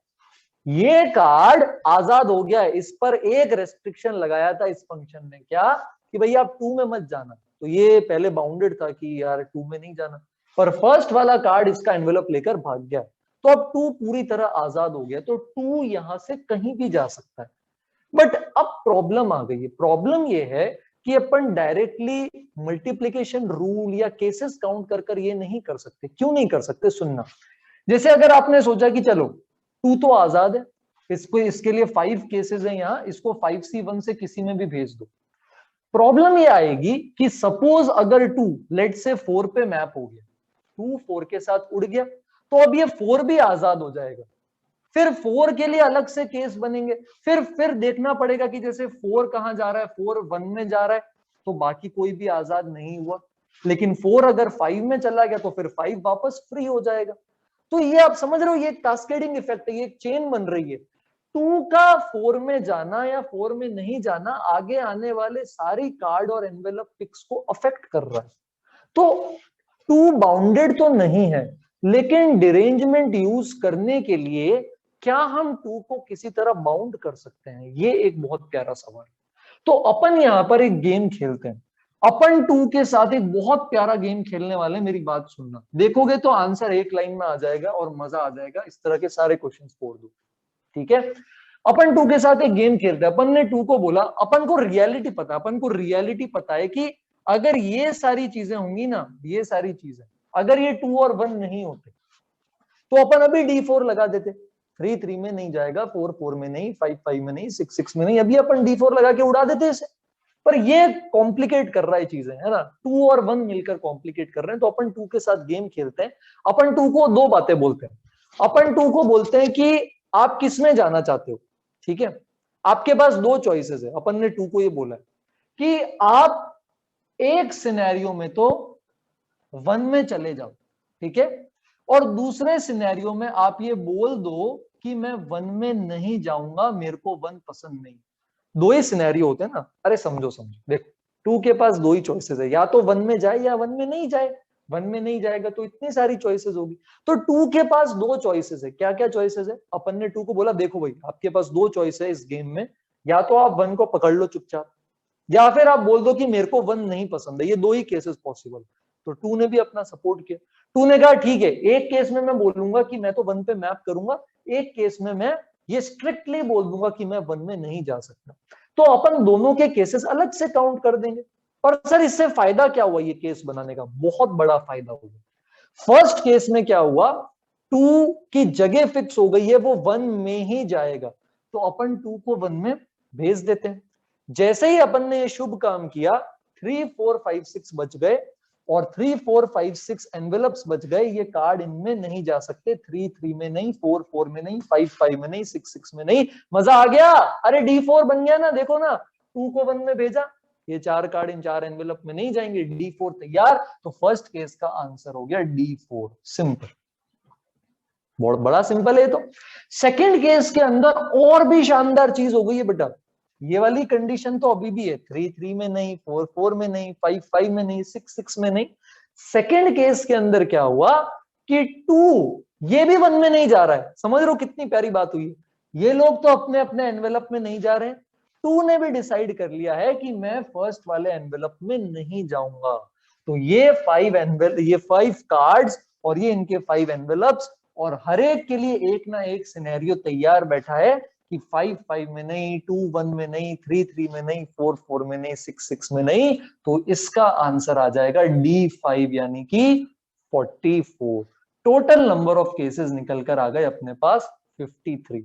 ये कार्ड आजाद हो गया है। इस पर एक रेस्ट्रिक्शन लगाया था इस फंक्शन ने, क्या कि भाई आप 2 में मत जाना। तो ये पहले बाउंडेड था कि यार 2 में नहीं जाना, पर फर्स्ट वाला कार्ड इसका एनवेलप लेकर भाग गया, तो अब 2 पूरी तरह आजाद हो गया। तो 2 यहां से कहीं भी जा सकता है। बट अब प्रॉब्लम आ गई है, प्रॉब्लम ये है कि अपन डायरेक्टली मल्टीप्लीकेशन रूल या केसेस काउंट कर कर ये नहीं कर सकते। क्यों नहीं कर सकते, सुनना। जैसे अगर आपने सोचा कि चलो 2 तो आजाद है, इसको इसके लिए 5 केसेस है यहाँ, इसको 5C1 से किसी में भी भेज दो। प्रॉब्लम ये आएगी कि सपोज अगर 2 लेट से 4 पे मैप हो गया, 2 4 के साथ उड़ गया, तो अब ये 4 भी आजाद हो जाएगा। फिर 4 के लिए अलग से केस बनेंगे, फिर देखना पड़ेगा कि जैसे 4 कहां जा रहा है, 4 1 में जा रहा है, तो बाकी कोई भी आजाद नहीं हुआ। लेकिन 4 अगर 5 में चला गया तो फिर 5 वापस फ्री हो जाएगा। तो ये आप समझ रहे हो, ये कास्केडिंग इफेक्ट है, ये चेन बन रही है। 2 का 4 में जाना या 4 में नहीं जाना आगे आने वाले सारी कार्ड और एनवेलप पिक्स को अफेक्ट कर रहा है। तो 2 बाउंडेड तो नहीं है, लेकिन डिरेंजमेंट यूज करने के लिए क्या हम टू को किसी तरह बाउंड कर सकते हैं, ये एक बहुत प्यारा सवाल। तो अपन यहां पर एक गेम खेलते हैं, अपन टू के साथ एक बहुत प्यारा गेम खेलने वाले हैं। मेरी बात सुनना, देखोगे तो आंसर एक लाइन में आ जाएगा और मजा आ जाएगा। इस तरह के सारे क्वेश्चन छोड़ दो, ठीक है। अपन टू के साथ एक गेम खेलते हैं। अपन ने टू को बोला, अपन को रियलिटी पता है कि अगर ये सारी चीजें होंगी ना, ये सारी चीजें अगर ये 2 और 1 नहीं होते तो अपन अभी D4 लगा देते। 3 3 में नहीं जाएगा, 4 4 में नहीं, 5 5 में नहीं, 6 6 में नहीं, अभी अपन D4 लगा के उड़ा देते इसे। पर ये कॉम्प्लिकेट कर रहा है चीजें, है ना। 2 और 1 मिलकर कॉम्प्लिकेट कर रहे हैं, तो अपन 2 के साथ गेम खेलते हैं। अपन 2 को दो बातें बोलते हैं। अपन 2 को बोलते हैं कि आप किस में जाना चाहते हो, ठीक है। आपके पास दो चॉइसेस है। अपन ने 2 को ये बोला कि आप एक सिनेरियो में तो 1 में चले जाओ, ठीक है, और दूसरे सिनेरियो में आप ये बोल दो कि मैं 1 में नहीं जाऊंगा, मेरे को 1 पसंद नहीं। दो ही सिनेरियो होते हैं ना। अरे समझो देखो, 2 के पास दो ही चॉइसेस है, या तो 1 में जाए या 1 में नहीं जाए। 1 में नहीं जाएगा तो इतनी सारी चॉइसेस होगी। तो 2 के पास दो चॉइसेस है। क्या क्या चॉइसेस है? अपन ने 2 को बोला, देखो भाई आपके पास दो चॉइस है इस गेम में, या तो आप 1 को पकड़ लो चुपचाप, या फिर आप बोल दो कि मेरे को 1 नहीं पसंद है। ये दो ही केसेस पॉसिबल। तो 2 ने भी अपना सपोर्ट किया। 2 ने कहा ठीक है, एक केस में मैं बोलूंगा कि मैं तो 1 पे मैप करूंगा, एक केस में मैं ये स्ट्रिक्टली बोल दूंगा कि मैं 1 में नहीं जा सकता। तो अपन दोनों के केसेस अलग से काउंट कर देंगे। पर सर इससे फायदा क्या हुआ ये केस बनाने का? बहुत बड़ा फायदा हुआ। फर्स्ट केस में क्या हुआ, 2 की जगह फिक्स हो गई है, वो 1 में ही जाएगा। तो अपन 2 को 1 में भेज देते हैं। जैसे ही अपन ने ये शुभ काम किया, 3 4 5 6 बच गए, और 3 4 5 6 एनवेलप्स बच गए। ये कार्ड इनमें नहीं जा सकते। 3 3 में नहीं, 4 4 में नहीं, 5 5 में नहीं, 6 6 में नहीं। मजा आ गया? अरे D4 बन गया ना, देखो ना, 2 को 1 में भेजा, ये 4 कार्ड इन 4 एनवेलप में नहीं जाएंगे, D4 तैयार। तो फर्स्ट केस का आंसर हो गया D4। सिंपल, बहुत बड़ा सिंपल है तो। सेकंड केस के अंदर और भी शानदार चीज हो गई है बेटा। ये वाली कंडीशन तो अभी भी है, 3 3 में नहीं, 4 4 में नहीं, 5 5 में नहीं, 6 6 में नहीं। सेकंड केस के अंदर क्या हुआ कि 2 ये भी 1 में नहीं जा रहा है। समझ रहे हो कितनी प्यारी बात हुई? ये लोग तो अपने अपने एनवेलप में नहीं जा रहे हैं, 2 ने भी डिसाइड कर लिया है कि मैं फर्स्ट वाले एनवेलप में नहीं जाऊंगा। तो ये 5 कार्ड्स और ये इनके 5 एनवेलप्स, और हर एक के लिए एक ना एक सिनेरियो तैयार बैठा है कि 5 5 में नहीं, 2 1 में नहीं, 3 3 में नहीं, 4 4 में नहीं, 6 6 में नहीं। तो इसका आंसर आ जाएगा D5 यानी कि 44। टोटल नंबर ऑफ केसेस निकल कर आ गए अपने पास 53।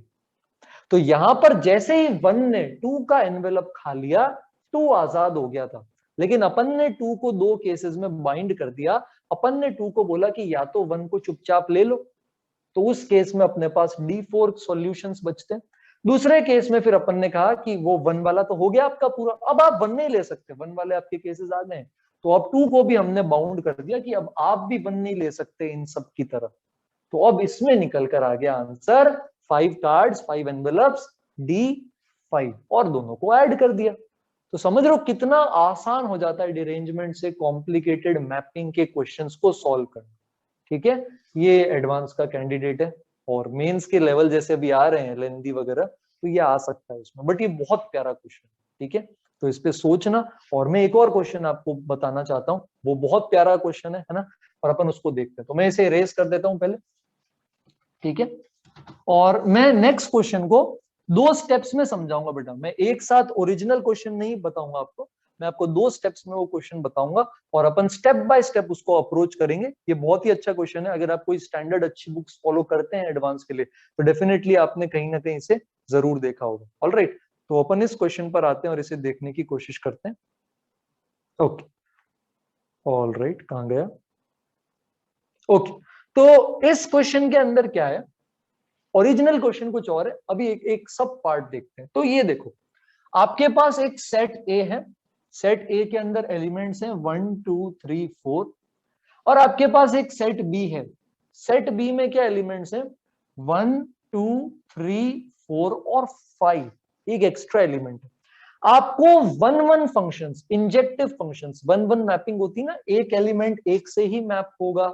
तो यहां पर जैसे ही 1 ने 2 का एनवेलप खा लिया, 2 आजाद हो गया था। लेकिन अपन ने 2 को दो केसेस में बाइंड कर दिया। अपन ने 2 को बोला कि या तो 1 को चुपचाप ले लो, तो उस केस में अपने पास D4 सॉल्यूशंस बचते हैं। दूसरे केस में फिर अपन ने कहा कि वो 1 वाला तो हो गया आपका पूरा, अब आप 1 नहीं ले सकते, 1 वाले आपके केसेस आ गए। तो अब 2 को भी हमने बाउंड कर दिया कि अब आप भी 1 नहीं ले सकते इन सब की तरह। तो अब इसमें निकल कर आ गया आंसर 5 कार्ड्स, 5 एनवेलप्स, D5, और दोनों को ऐड कर दिया। तो समझ रहे हो कितना आसान हो जाता है डिरेंजमेंट से कॉम्प्लिकेटेड मैपिंग के क्वेश्चंस को सॉल्व करना। ठीक है, ये एडवांस का कैंडिडेट है, और मेंस के लेवल जैसे अभी आ रहे हैं लेंदी वगैरह, तो ये आ सकता है इसमें। बट ये बहुत प्यारा क्वेश्चन, ठीक है, तो इस पे सोचना। और मैं एक और क्वेश्चन आपको बताना चाहता हूँ, वो बहुत प्यारा क्वेश्चन है ना, और अपन उसको देखते हैं। तो मैं इसे इरेज कर देता हूँ पहले, ठीक है। और मैं नेक्स्ट क्वेश्चन को 2 स्टेप्स में समझाऊंगा बेटा। मैं एक साथ ओरिजिनल क्वेश्चन नहीं बताऊंगा आपको, मैं आपको 2 स्टेप्स में वो क्वेश्चन बताऊंगा, और अपन स्टेप बाय स्टेप उसको अप्रोच करेंगे। ये बहुत ही अच्छा क्वेश्चन है। अगर आप कोई स्टैंडर्ड अच्छी बुक्स फॉलो करते हैं एडवांस के लिए, तो डेफिनेटली आपने कहीं ना कहीं इसे जरूर देखा होगा। ऑलराइट, तो अपन इस क्वेश्चन पर आते हैं और इसे देखने की कोशिश करते हैं। ओके, ऑलराइट, कहां गया? ओके, तो इस क्वेश्चन के अंदर क्या है, ओरिजिनल क्वेश्चन कुछ और है, अभी एक सब पार्ट देखते हैं। तो ये देखो, आपके पास एक सेट ए है, सेट ए के अंदर एलिमेंट्स हैं 1 2 3 4, और आपके पास एक सेट बी है। सेट बी में क्या एलिमेंट्स हैं? 1 2 3 4 और 5, एक एक्स्ट्रा एलिमेंट है। आपको 1 1 फंक्शंस, इंजेक्टिव फंक्शंस, 1 1 मैपिंग होती है ना, एक एलिमेंट एक से ही मैप होगा,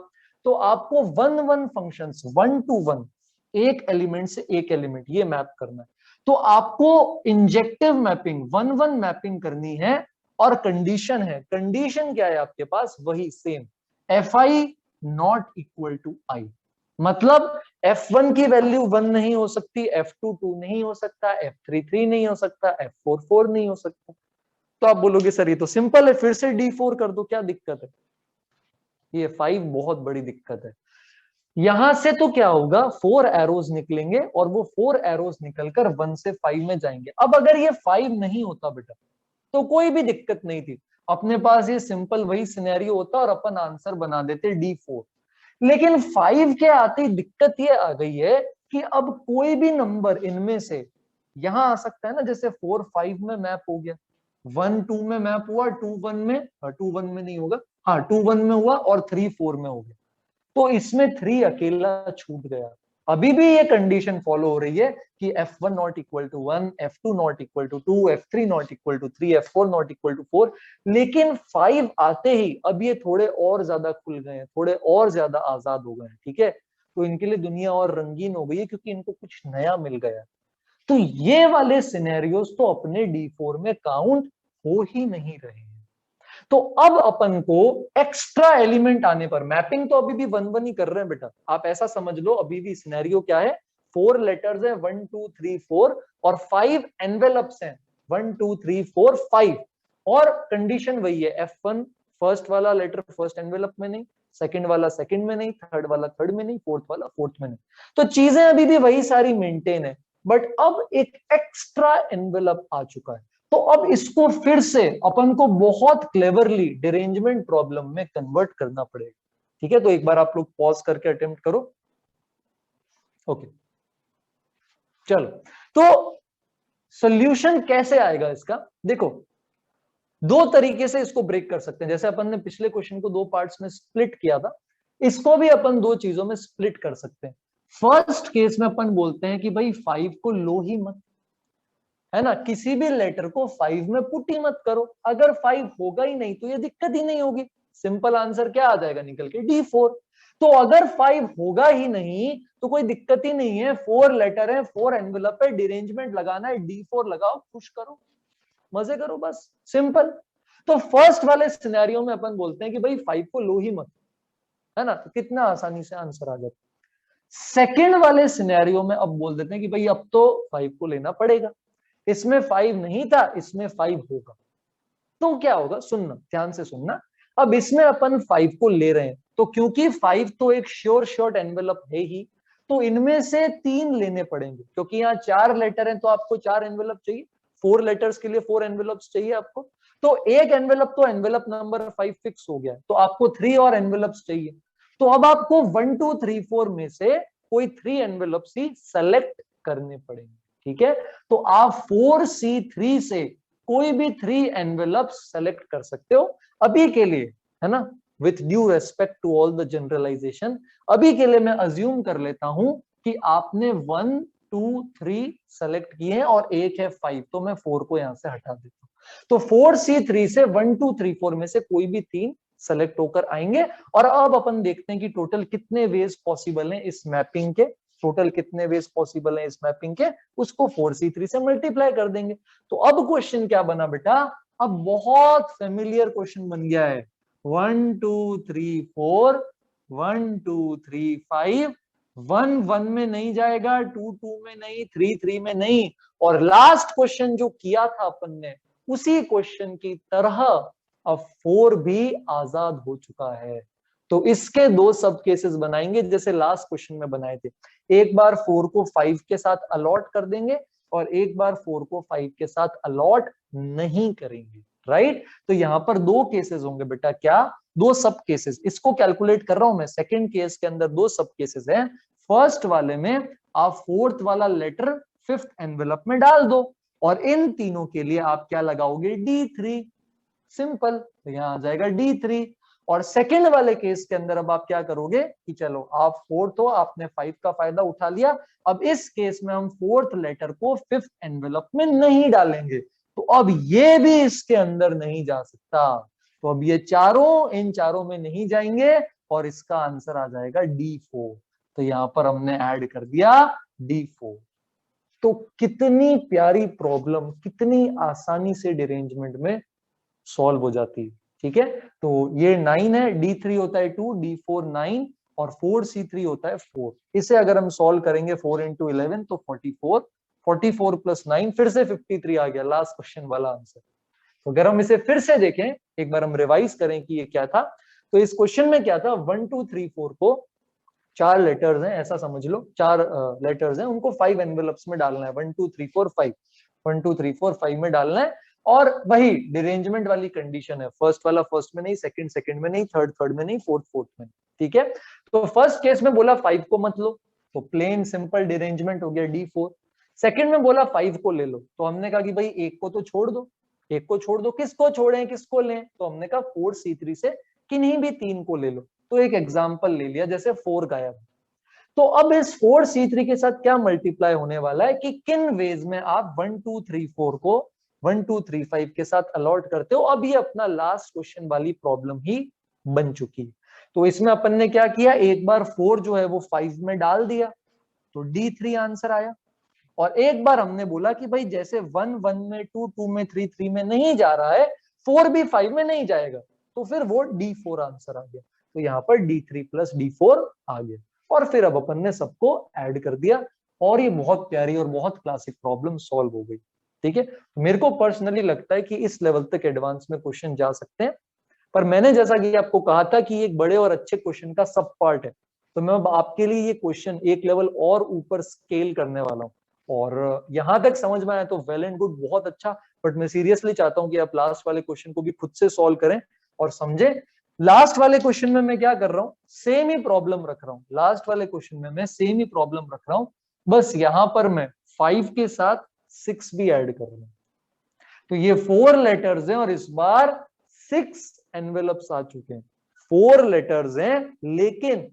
तो आपको 1-1 फंक्शंस 1 to 1 एक एलिमेंट से एक एलिमेंट ये मैप करना है। तो आपको इंजेक्टिव मैपिंग 1-1 मैपिंग करनी है और कंडीशन है, कंडीशन क्या है आपके पास, वही same fi not equal to I. मतलब f1 की वैल्यू 1 नहीं हो सकती, f2 2 नहीं हो सकता, f3 3 नहीं हो सकता, f4 4 नहीं हो सकता। तो आप बोलोगे सर ये तो सिंपल है, फिर से d4 कर दो, क्या दिक्कत है? ये 5 बहुत बड़ी दिक्कत है। यहां से तो क्या होगा, 4 एरोज निकलेंगे और वो 4 एरोज निकलकर 1 से 5 में जाएंगे। अब अगर ये 5 नहीं होता बेटा तो कोई भी दिक्कत नहीं थी, अपने पास ये सिंपल वही सिनेरियो होता और अपन आंसर बना देते d4। लेकिन 5 के आते ही दिक्कत ये आ गई है कि अब कोई भी नंबर इनमें से यहां आ सकता है ना, जैसे 4 5 में मैप हो गया, 1 2 में मैप हुआ, 2 1 में, 2 1 में नहीं होगा, हाँ 2 1 में हुआ और 3 4 में हो गया। तो इसमें 3 अकेला छूट गया। अभी भी ये कंडीशन फॉलो हो रही है कि f1 not equal to 1, f2 not equal to 2, f3 not equal to 3, f4 not equal to 4। लेकिन 5 आते ही अब ये थोड़े और ज्यादा खुल गए हैं, थोड़े और ज्यादा आजाद हो गए हैं, ठीक है। तो इनके लिए दुनिया और रंगीन हो गई है क्योंकि इनको कुछ नया मिल गया। तो ये वाले सिनेरियोस तो अपने D4 में काउंट हो ही नहीं रहे हैं। तो अब अपन को एक्स्ट्रा एलिमेंट आने पर, मैपिंग तो अभी भी 1-1 ही कर रहे हैं बेटा, आप ऐसा समझ लो अभी भी सिनेरियो क्या है, 4 लेटर्स है 1 2 3 4 और 5 एनवेलप्स हैं 1 2 3 4 5 और कंडीशन वही है, F1 फर्स्ट वाला लेटर फर्स्ट एनवेलप में नहीं, सेकंड वाला सेकंड में नहीं, थर्ड वाला थर्ड में नहीं, फोर्थ वाला फोर्थ में नहीं। तो चीजें अभी भी वही सारी मेंटेन है, बट अब एक एक्स्ट्रा एनवेलप आ चुका है। तो अब इसको फिर से अपन को बहुत क्लेवरली डिरेंजमेंट प्रॉब्लम में कन्वर्ट करना पड़ेगा, ठीक है। तो एक बार आप लोग पॉज करके अटेम्प्ट करो। ओके चलो, तो सॉल्यूशन कैसे आएगा इसका, देखो दो तरीके से इसको ब्रेक कर सकते हैं। जैसे अपन ने पिछले क्वेश्चन को दो पार्ट्स में स्प्लिट किया था, इसको भी अपन दो चीजों में स्प्लिट कर सकते हैं। फर्स्ट केस में अपन बोलते हैं कि भाई 5 को लो ही मत, है ना, किसी भी लेटर को 5 में पुट ही मत करो। अगर 5 होगा ही नहीं तो ये दिक्कत ही नहीं होगी, सिंपल आंसर क्या आ जाएगा निकल के, D4। तो अगर 5 होगा ही नहीं तो कोई दिक्कत ही नहीं है, 4 लेटर है, 4 एनवेलप है, डिरेंजमेंट लगाना है, D4 लगाओ, खुश करो, मजे करो, बस सिंपल। तो फर्स्ट वाले सिनेरियो में अपन बोलते हैं कि भाई 5 को लो ही मत, है ना, तो कितना आसानी से आंसर आ जाता। सेकंड वाले सिनेरियो में अब बोल देते हैं कि भाई अब तो 5 को लेना पड़ेगा, इसमें 5 नहीं था, इसमें 5 होगा। तो क्या होगा, सुनना ध्यान से सुनना। अब इसमें अपन 5 को ले रहे हैं तो क्योंकि 5 तो एक श्योर शॉर्ट एनवेलप है ही, तो इनमें से 3 लेने पड़ेंगे, क्योंकि यहाँ 4 लेटर हैं तो आपको 4 एनवेलप चाहिए, 4 लेटर्स के लिए 4 एनवेलप्स चाहिए आपको। तो एक एनवेलप तो एनवेलप नंबर 5 फिक्स हो गया, तो आपको 3 और एनवेलप्स चाहिए। तो अब आपको 1 2 3 4 में से कोई 3 एनवेलप्स ही सेलेक्ट करने पड़ेंगे, ठीक है। तो आप 4C3 से कोई भी 3 एनवेलप्स सेलेक्ट कर सकते हो अभी के लिए, है ना, with due respect to all the generalisation. अभी के लिए मैं अज्यूम कर लेता हूं कि आपने 1 2 3 सेलेक्ट किए हैं और एक है 5, तो मैं 4 को यहां से हटा देता हूं। तो 4C3 से 1 2 3 4 में से कोई भी 3 सेलेक्ट होकर आएंगे। और अब अपन देखते हैं कि टोटल कितने वेज पॉसिबल हैं इस मैपिंग के, टोटल कितने वेज पॉसिबल हैं इस मैपिंग के, उसको 4C3 से मल्टीप्लाई कर देंगे। तो अब क्वेश्चन क्या बना बेटा, अब बहुत फेमिलियर क्वेश्चन बन गया है, 1 2 3 4 1 2 3 5, 1 1 में नहीं जाएगा, 2 2 में नहीं, 3 3 में नहीं, और लास्ट क्वेश्चन जो किया था अपन ने उसी क्वेश्चन की तरह अब 4 भी आजाद हो चुका है। तो इसके दो सब केसेस बनाएंगे जैसे लास्ट क्वेश्चन में बनाए थे, एक बार 4 को 5 के साथ अलॉट कर देंगे और एक बार 4 को 5 के साथ अलॉट नहीं करेंगे, राइट। तो यहां पर दो केसेस होंगे बेटा, क्या, दो सब केसेस। इसको कैलकुलेट कर रहा हूं मैं, सेकंड केस के अंदर दो सब केसेस हैं। फर्स्ट वाले में आप फोर्थ वाला लेटर फिफ्थ एनवेलप में डाल दो और इन तीनों के लिए आप क्या लगाओगे, D3, सिंपल, तो यहां आ जाएगा D3। और सेकंड वाले केस के अंदर अब आप क्या करोगे कि चलो आप फोर्थ हो, आपने 5 का फायदा उठा लिया, अब इस केस में हम फोर्थ लेटर को फिफ्थ एनवेलप में नहीं डालेंगे, तो अब ये भी इसके अंदर नहीं जा सकता। तो अब ये चारों इन चारों में नहीं जाएंगे और इसका आंसर आ जाएगा D4। तो यहाँ पर हमने ऐड कर दिया D4। तो कितनी प्यारी प्रॉब्लम, कितनी आसानी से डिरेंजमेंट में सॉल्व हो जाती है। ठीक है, तो ये 9 है, D3 होता है 2, D4 9 और 4C3 होता है 4। इसे अगर हम सॉल्व करेंगे 4 into 11 तो 44, 44 + 9 फिर से 53 आ गया, लास्ट क्वेश्चन वाला आंसर। तो अगर हम इसे फिर से देखें, एक बार हम रिवाइज करें कि ये क्या था, तो इस क्वेश्चन में क्या था, 1 2 3 4 को 4 लेटर्स हैं, ऐसा समझ लो 4 लेटर्स हैं, उनको 5 एनवेलप्स में डालना है, 1 2 3 4 5, 1 2 3 4 5 में डालना है। और वही डिरेंजमेंट वाली कंडीशन है, फर्स्ट वाला फर्स्ट में नहीं, सेकंड सेकंड में नहीं, थर्ड थर्ड में नहीं, फोर्थ फोर्थ में। ठीक है, तो फर्स्ट केस में बोला 5 को मत लो, तो प्लेन सिंपल डिरेंजमेंट हो गया D4। सेकंड में बोला 5 को ले लो, तो हमने कहा कि भाई एक को तो छोड़ दो, एक को छोड़ दो, किसको छोड़ें किसको लें, तो हमने कहा 4C3 से किन्हीं भी 3 को ले लो। तो एक एग्जांपल ले लिया, जैसे 4 गायब। तो अब इस 4C3 के साथ क्या मल्टीप्लाई होने वाला है कि किन वेज में आप 1 2 3 4 को 1 2 3 5 के साथ अलॉट करते हो। अब ये अपना लास्ट क्वेश्चन वाली प्रॉब्लम ही बन चुकी है। तो इसमें अपन ने क्या किया, एक बार 4 जो है वो 5 में डाल दिया, तो D3 आंसर आया। और एक बार हमने बोला कि भाई जैसे 1 1 में, 2 2 में, 3 3 में नहीं जा रहा है, 4 भी 5 में नहीं जाएगा, तो फिर वो D4 आंसर आ गया। तो यहाँ पर D3 + D4 आ गया, और फिर अब अपन ने सबको ऐड कर दिया, और ये बहुत प्यारी और बहुत क्लासिक प्रॉब्लम सॉल्व हो गई। ठीक है, मेरे को पर्सनली लगता है कि इस लेवल तक एडवांस में क्वेश्चन जा सकते हैं, पर मैंने जैसा कि आपको कहा था कि एक बड़े और अच्छे क्वेश्चन का सब पार्ट है, तो मैं अब आपके लिए ये क्वेश्चन एक लेवल और ऊपर स्केल करने वाला हूँ। और यहां तक समझ में आया तो वेल एंड गुड, बहुत अच्छा, बट मैं सीरियसली चाहता हूं कि आप लास्ट वाले क्वेश्चन को भी खुद से सॉल्व करें और समझे। लास्ट वाले क्वेश्चन में मैं क्या कर रहा हूं, सेम ही प्रॉब्लम रख रहा हूं, लास्ट वाले क्वेश्चन में मैं सेम ही प्रॉब्लम रख रहा हूं, बस यहां पर मैं 5 के साथ 6 भी ऐड कर रहा हूं। तो ये 4 लेटर्स हैं और इस बार 6 एनवेलप्स आ चुके हैं। 4 लेटर्स हैं लेकिन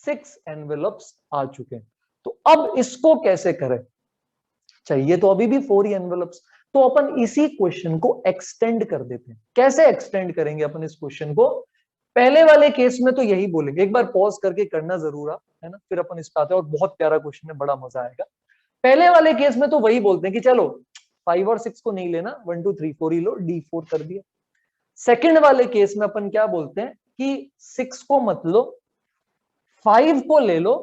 6 एनवेलप्स आ चुके हैं। तो अब इसको कैसे करें, चाहिए तो अभी भी 4 ही एनवेलप्स, तो अपन इसी क्वेश्चन को एक्सटेंड कर देते हैं। कैसे एक्सटेंड करेंगे अपन इस क्वेश्चन को, पहले वाले केस में तो यही बोलेंगे, एक बार पॉज करके करना जरूर आप, है ना, फिर अपन इस पे आते हैं, और बहुत प्यारा क्वेश्चन है, बड़ा मजा आएगा। पहले वाले केस में तो वही बोलते हैं कि चलो 5 और 6 को नहीं लेना, 1 2 3 4 ही लो, D4 कर दिया। सेकंड वाले केस में अपन क्या बोलते हैं कि 6 को मत लो, 5 को ले लो,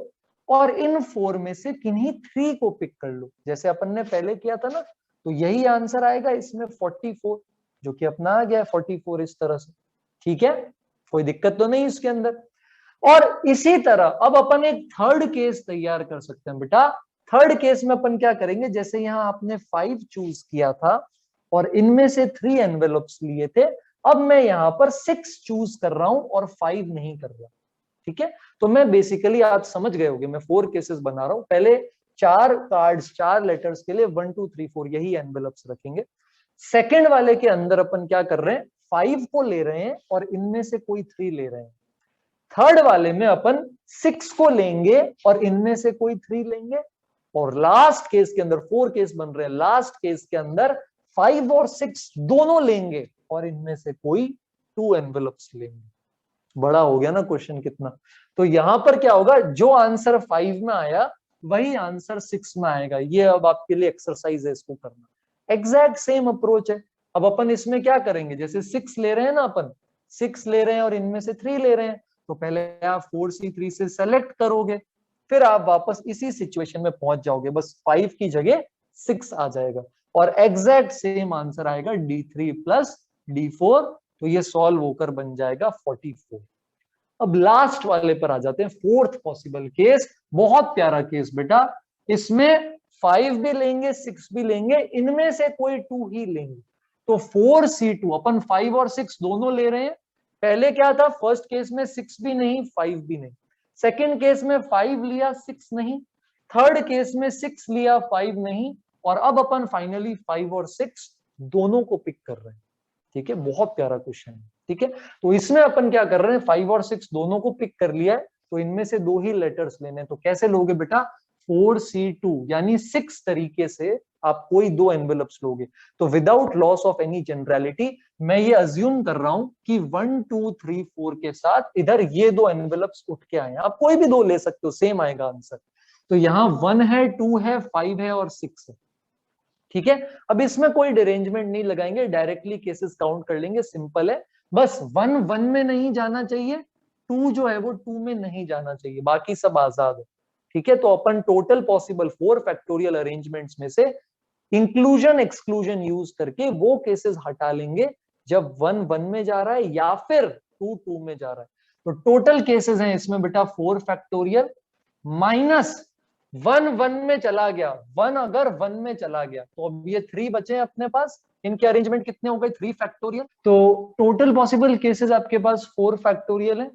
और इन 4 में से किन्हीं 3 को पिक कर लो, जैसे अपन ने पहले किया था ना। तो यही आंसर आएगा इसमें 44, जो कि अपना आ गया 44 इस तरह से। ठीक है, कोई दिक्कत तो नहीं इसके अंदर। और इसी तरह अब अपन एक थर्ड केस तैयार कर सकते हैं बेटा। थर्ड केस में अपन क्या करेंगे, जैसे यहां आपने 5 चूज किया था और इनमें से 3 एनवेलप्स लिए थे, अब मैं यहां पर 6 चूज कर रहा हूं और 5 नहीं कर रहा। ठीक है, तो मैं बेसिकली, आप समझ गए होंगे, मैं 4 केसेस बना रहा हूं। पहले 4 कार्ड्स, 4 लेटर्स के लिए 1 2 3 4 यही एनवेलप्स रखेंगे। सेकंड वाले के अंदर अपन क्या कर रहे हैं, 5 को ले रहे हैं और इनमें से कोई 3 ले रहे हैं। थर्ड वाले में अपन 6 को लेंगे और इनमें से कोई 3 लेंगे। और लास्ट केस के अंदर 4 केस बन रहे हैं, लास्ट केस के अंदर 5 और 6 दोनों लेंगे और इनमें से कोई 2 एनवेलप्स लेंगे। बड़ा हो गया ना क्वेश्चन कितना। तो यहां पर क्या होगा, जो आंसर 5 में आया वही आंसर 6 में आएगा। ये अब आपके लिए एक्सरसाइज है इसको करना। एग्जैक्ट सेम अप्रोच है। अब अपन इसमें क्या करेंगे, जैसे 6 ले रहे हैं ना, अपन 6 ले रहे हैं और इनमें से 3 ले रहे हैं, तो पहले आप 4C3 से सेलेक्ट करोगे, फिर आप वापस इसी सिचुएशन में पहुंच जाओगे, बस 5 की जगह 6 आ जाएगा और एग्जैक्ट सेम आंसर आएगा D3 + D4। तो ये सॉल्व होकर बन जाएगा 44। अब लास्ट वाले पर आ जाते हैं, फोर्थ पॉसिबल केस। बहुत प्यारा केस बेटा, इसमें 5 भी लेंगे 6 भी लेंगे, इनमें से कोई 2 ही लेंगे। तो 4C2, अपन 5 और 6 दोनों ले रहे हैं। पहले क्या था, फर्स्ट केस में 6 भी नहीं 5 भी नहीं, सेकेंड केस में 5 लिया 6 नहीं, थर्ड केस में 6 लिया 5 नहीं, और अब अपन फाइनली 5 और 6 दोनों को पिक कर रहे हैं। ठीक है, बहुत प्यारा क्वेश्चन है। ठीक है, तो इसमें अपन क्या कर रहे हैं, 5 और 6 दोनों को पिक कर लिया है, तो इनमें से 2 ही लेटर्स लेने हैं। तो कैसे लोगे बेटा, 4C2 यानी 6 तरीके से आप कोई दो एनवेलप्स लोगे तो without loss of any generality मैं ये अज्यूम कर रहा हूं कि 1 2 3 4 के साथ इधर ये दो एनवेलप्स उठ के आए हैं। आप कोई भी दो ले सकते हो, सेम आएगा आंसर। तो यहाँ 1 है, 2 है, 5 है और 6 है। ठीक है, अब इसमें कोई डिरेंजमेंट नहीं लगाएंगे, डायरेक्टली केसेस काउंट कर लेंगे, सिंपल है। बस 1 1 में नहीं जाना चाहिए, 2 जो है वो 2 में नहीं जाना चाहिए, बाकी सब आजाद है। ठीक है, तो अपन टोटल पॉसिबल 4 फैक्टोरियल अरेंजमेंट्स में से इंक्लूजन एक्सक्लूजन यूज करके वो केसेस हटा लेंगे जब 1 1 में जा रहा है या फिर 2 2 में जा रहा है। तो टोटल केसेस हैं इसमें बेटा 4 फैक्टोरियल माइनस 1 1 में चला गया। 1 अगर 1 में चला गया तो अब ये 3 बचे हैं अपने पास। इनके अरेंजमेंट कितने हो गए? 3 फैक्टोरियल। तो टोटल पॉसिबल केसेस आपके पास 4 फैक्टोरियल है।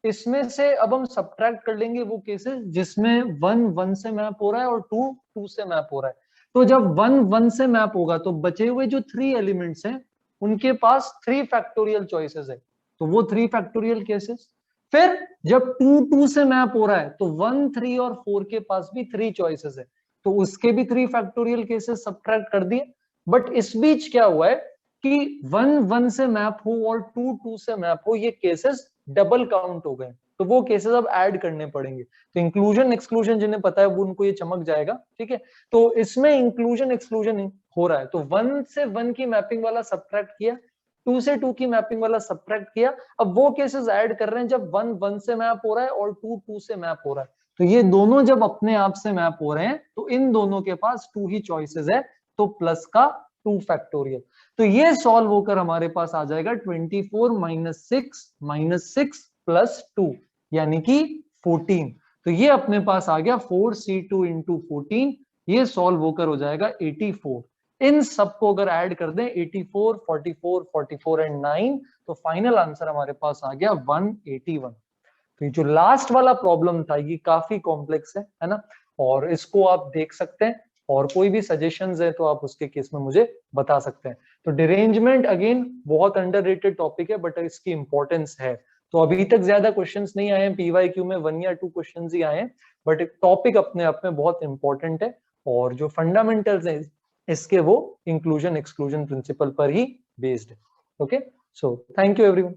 इसमें से अब हम सब्ट्रैक्ट कर लेंगे वो केसेस जिसमें 1 1 से मैप हो रहा है और 2 2 से मैप हो रहा है। तो जब 1 1 से मैप होगा तो बचे हुए जो 3 एलिमेंट्स हैं उनके पास 3 फैक्टोरियल चॉइसेस है, तो वो 3 फैक्टोरियल केसेस। फिर जब 2 2 से मैप हो रहा है तो 1 3 और 4 के पास भी 3 चॉइसेस है, तो उसके भी 3 फैक्टोरियल केसेस सब्ट्रैक्ट कर दिए। बट इस बीच क्या हुआ है कि 1 1 से मैप हो और 2 2 से मैप हो, ये केसेस डबल काउंट हो गए, तो वो केसेस अब ऐड करने पड़ेंगे। तो इंक्लूजन एक्सक्लूजन जिन्हें पता है वो उनको ये चमक जाएगा। ठीक है, तो इसमें इंक्लूजन एक्सक्लूजन हो रहा है, तो 1 से 1 की मैपिंग वाला सब्ट्रैक्ट किया, 2 से 2 की मैपिंग वाला सब्ट्रैक्ट किया। अब वो केसेस ऐड कर रहे हैं जब 1 1 से मैप हो रहा है और 2 2 से मैप हो रहा है। तो ये दोनों जब अपने आप से मैप हो रहे हैं तो इन दोनों के पास 2 ही चॉइसेस है, तो प्लस का 2 फैक्टोरियल। तो ये सॉल्व होकर हमारे पास आ जाएगा 24 माइनस 6 प्लस 2 यानी कि 14। तो ये अपने पास आ गया 4c2 इंटू 14, ये सॉल्व होकर हो जाएगा 84। इन सबको अगर ऐड कर दें 84 44 44 एंड 9 तो फाइनल आंसर हमारे पास आ गया 181। तो ये जो लास्ट वाला प्रॉब्लम था ये काफी कॉम्प्लेक्स है ना, और इसको आप देख सकते हैं और कोई भी सजेशंस है तो आप उसके केस में मुझे बता सकते हैं। तो डिरेंजमेंट अगेन बहुत अंडररेटेड टॉपिक है बट इसकी इंपॉर्टेंस है। तो अभी तक ज्यादा क्वेश्चंस नहीं आए हैं, पीवाईक्यू में 1 या 2 क्वेश्चंस ही आए हैं, बट टॉपिक अपने आप में बहुत इंपॉर्टेंट है और जो फंडामेंटल्स हैं इसके वो इंक्लूजन एक्सक्लूजन प्रिंसिपल पर ही बेस्ड है। Okay, so thank you everyone.